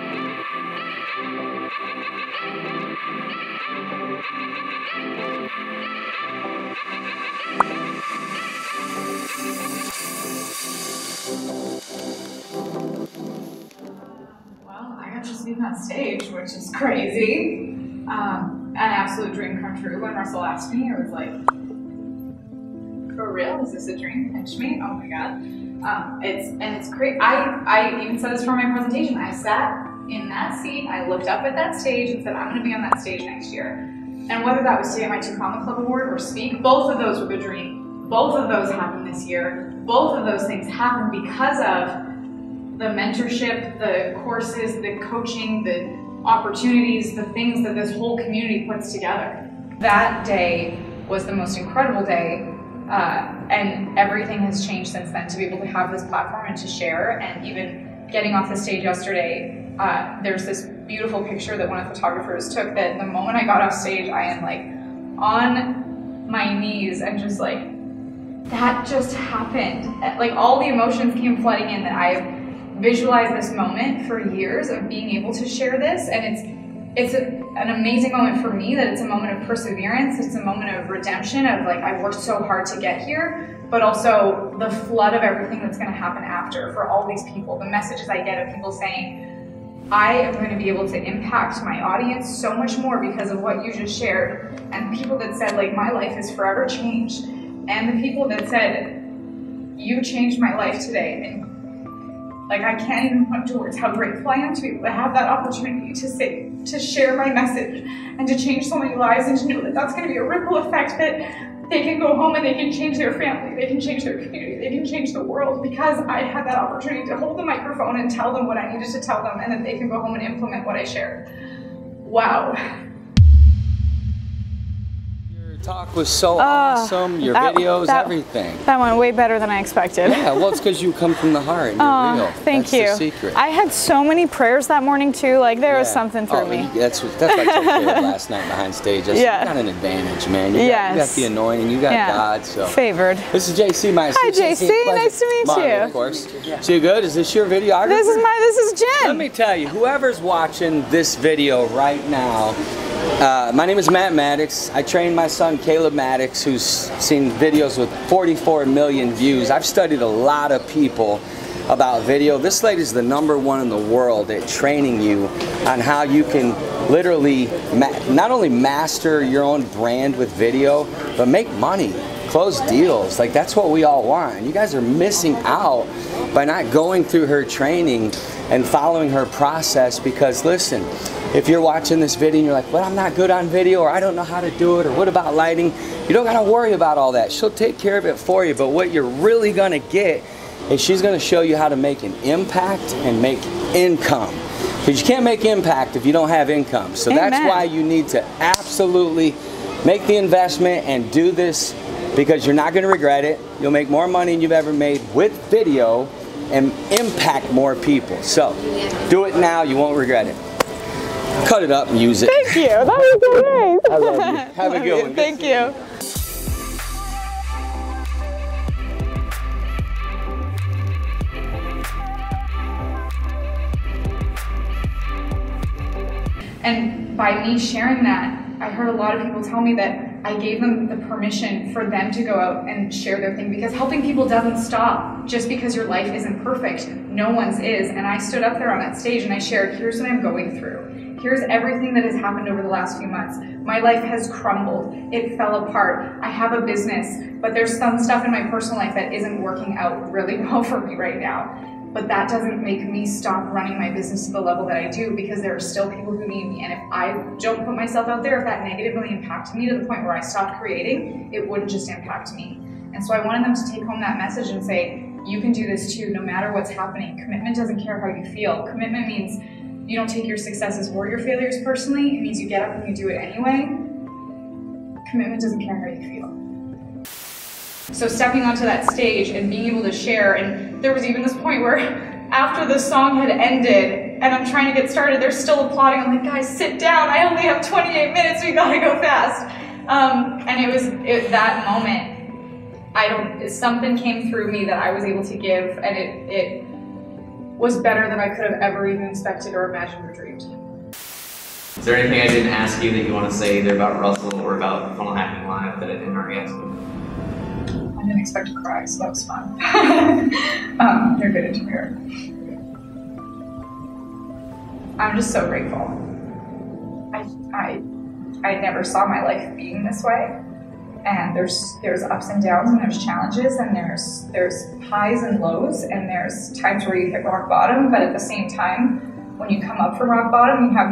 Well, I got to speak on stage, which is crazy. An absolute dream come true. When Russell asked me, I was like, for real? Is this a dream? Pinch me? Oh my God. It's great. I even said this for my presentation. I sat in that seat, I looked up at that stage and said, I'm gonna be on that stage next year. And whether that was to get my 2 Comma Club award or speak, both of those were the dream. Both of those happened this year. Both of those things happened because of the mentorship, the courses, the coaching, the opportunities, the things that this whole community puts together. That day was the most incredible day, and everything has changed since then to be able to have this platform and to share. And even getting off the stage yesterday, there's this beautiful picture that one of the photographers took that the moment I got off stage, I am like on my knees and just like, that just happened. Like all the emotions came flooding in that I've visualized this moment for years of being able to share this. And it's an amazing moment for me that it's a moment of perseverance. It's a moment of redemption of like, I worked so hard to get here, but also the flood of everything that's gonna happen after for all these people. The messages I get of people saying, I am going to be able to impact my audience so much more because of what you just shared. And people that said like, my life is forever changed. And the people that said, you changed my life today. And like, I can't even put into words how grateful I am to be able to have that opportunity to share my message and to change so many lives, and to know that that's going to be a ripple effect that they can go home and they can change their family, they can change their community, they can change the world because I had that opportunity to hold the microphone and tell them what I needed to tell them, and that they can go home and implement what I shared. Wow. Talk was so awesome, your videos, everything. That went way better than I expected. Yeah, well, it's because you come from the heart and you're real. Thank you. That's the secret. I had so many prayers that morning too, like there was something through me. That's what I told Caleb last night behind stage. I said, you got an advantage, man. You got the anointing, you got God. So. Favored. This is JC, my assistant. Hi JC, nice to meet Marley, you. Of course. So you good? Is this your videographer? This is Jen. Let me tell you, whoever's watching this video right now, my name is Matt Maddox. I trained my son Caleb Maddox, who's seen videos with 44 million views. I've studied a lot of people about video. This lady's the #1 in the world at training you on how you can literally not only master your own brand with video, but make money, close deals. Like, that's what we all want. And you guys are missing out by not going through her training and following her process, because listen, if you're watching this video and you're like, well, I'm not good on video, or I don't know how to do it, or what about lighting? You don't gotta worry about all that. She'll take care of it for you, but what you're really gonna get is she's gonna show you how to make an impact and make income. Because you can't make impact if you don't have income. So that's why you need to absolutely make the investment and do this, because you're not gonna regret it. You'll make more money than you've ever made with video and impact more people. So do it now, you won't regret it. Cut it up and use it. Thank you, that was so nice. I love you. Have a good one. Thank you. And by me sharing that, I heard a lot of people tell me that I gave them the permission for them to go out and share their thing, because helping people doesn't stop just because your life isn't perfect. No one's is. And I stood up there on that stage and I shared, here's what I'm going through. Here's everything that has happened over the last few months. My life has crumbled. It fell apart. I have a business, but there's some stuff in my personal life that isn't working out really well for me right now. But that doesn't make me stop running my business to the level that I do, because there are still people who need me. And if I don't put myself out there, if that negatively impacted me to the point where I stopped creating, it wouldn't just impact me. And so I wanted them to take home that message and say, you can do this too, no matter what's happening. Commitment doesn't care how you feel. Commitment means you don't take your successes or your failures personally. It means you get up and you do it anyway. Commitment doesn't care how you feel. So stepping onto that stage and being able to share, and there was even this point where after the song had ended and I'm trying to get started, they're still applauding. I'm like, guys, sit down. I only have 28 minutes. We gotta go fast. And it was that moment, something came through me that I was able to give, and it was better than I could have ever even expected or imagined or dreamed. Is there anything I didn't ask you that you want to say either about Russell or about Funnel Hacking Live that I didn't already ask you? I didn't expect to cry, so that was fun. You're a good interviewer. I'm just so grateful. I never saw my life being this way. And there's ups and downs, and there's challenges, and there's highs and lows, and there's times where you hit rock bottom, but at the same time, when you come up from rock bottom, you have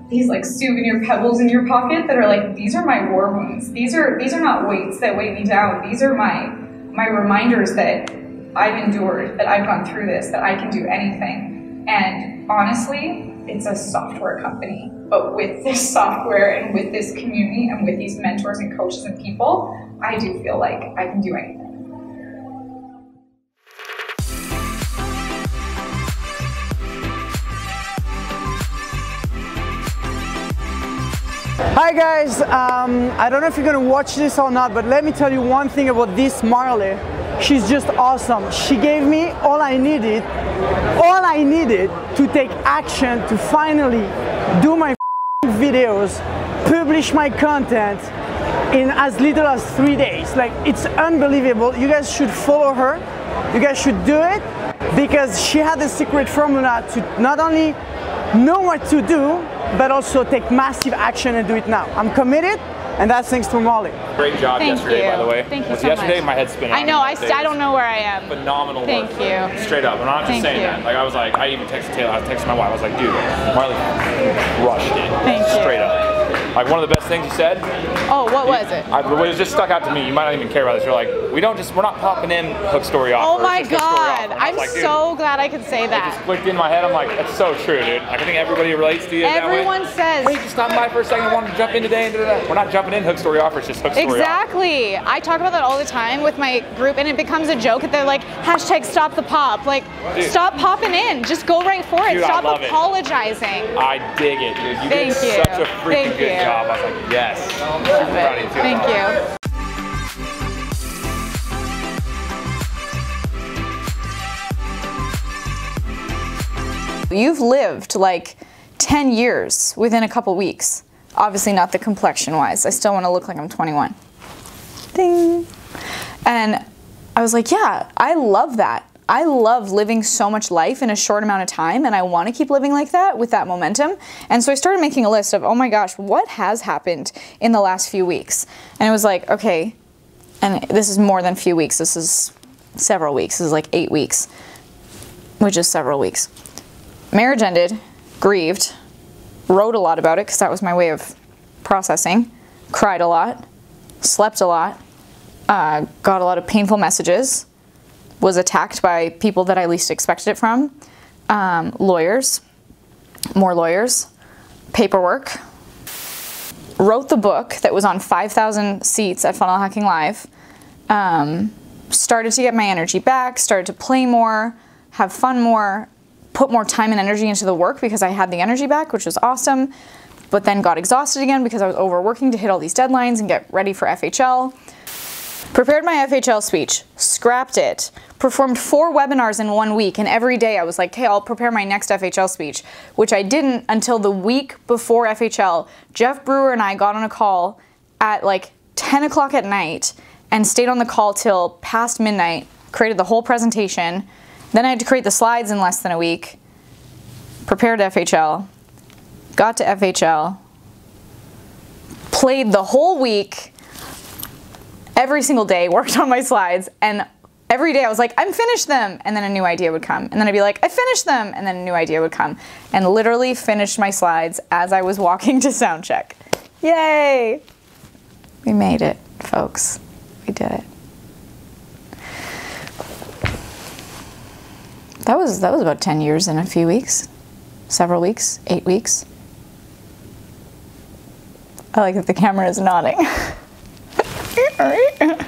these souvenir pebbles in your pocket that are like, these are my war wounds. These are not weights that weigh me down. These are my reminders that I've endured, that I've gone through this, that I can do anything. And honestly, it's a software company. But with this software and with this community and with these mentors and coaches and people, I do feel like I can do anything. Hi guys, I don't know if you're gonna watch this or not, but let me tell you one thing about this Marley. She's just awesome. She gave me all I needed to take action to finally do my videos, publish my content in as little as 3 days. Like, it's unbelievable. You guys should follow her. You guys should do it, because she had the secret formula to not only know what to do, but also take massive action and do it now. I'm committed, and that's thanks to Marley. Great job yesterday, by the way. Thank you Was so yesterday much. My head's spinning. I know, I don't know where I am. Phenomenal work. Thank you. Straight up. I'm not just saying that. Like, I was like, I even texted Taylor, I texted my wife, I was like, dude, Marley crushed it. Thank you. Straight up. Like, one of the best things you said. Oh, what was it? It just stuck out to me. You might not even care about this. You're like, we're not popping in hook story offers. Oh my God, I'm like, so glad I could say it that. just clicked in my head. I'm like, that's so true, dude. Like, I think everybody relates to you Everyone that way. says. Hey, just stop by for a second. I wanted to jump in today and da-da-da. We're not jumping in hook story offers, just hook story offers. Exactly. I talk about that all the time with my group, and it becomes a joke that they're like, hashtag stop the pop. Like, dude, stop popping in. Just go right for it. Dude, Stop I love apologizing. It. I dig it, dude. You did such a freaking good job. I was like, yes. I'm super proud of you too. Thank you. You've lived like 10 years within a couple weeks. Obviously not the complexion-wise. I still want to look like I'm 21. Ding. And I was like, yeah, I love that. I love living so much life in a short amount of time, and I want to keep living like that with that momentum. And so I started making a list of, oh my gosh, what has happened in the last few weeks? And it was like, okay, and this is more than a few weeks. This is several weeks. This is like 8 weeks, which is several weeks. Marriage ended, grieved, wrote a lot about it because that was my way of processing, cried a lot, slept a lot, got a lot of painful messages, was attacked by people that I least expected it from, lawyers, more lawyers, paperwork, wrote the book that was on 5,000 seats at Funnel Hacking Live, started to get my energy back, started to play more, have fun more, put more time and energy into the work because I had the energy back, which was awesome, but then got exhausted again because I was overworking to hit all these deadlines and get ready for FHL. Prepared my FHL speech, scrapped it, performed 4 webinars in 1 week, and every day I was like, hey, I'll prepare my next FHL speech, which I didn't until the week before FHL. Jeff Brewer and I got on a call at like 10 o'clock at night and stayed on the call till past midnight, created the whole presentation. Then I had to create the slides in less than a week, prepared FHL, got to FHL, played the whole week, every single day, worked on my slides, and every day I was like, I'm finished them, and then a new idea would come. And then I'd be like, I finished them, and then a new idea would come. And literally finished my slides as I was walking to sound check. Yay! We made it, folks. We did it. That was about 10 years in a few weeks. Several weeks, 8 weeks. I like that the camera is nodding. All right.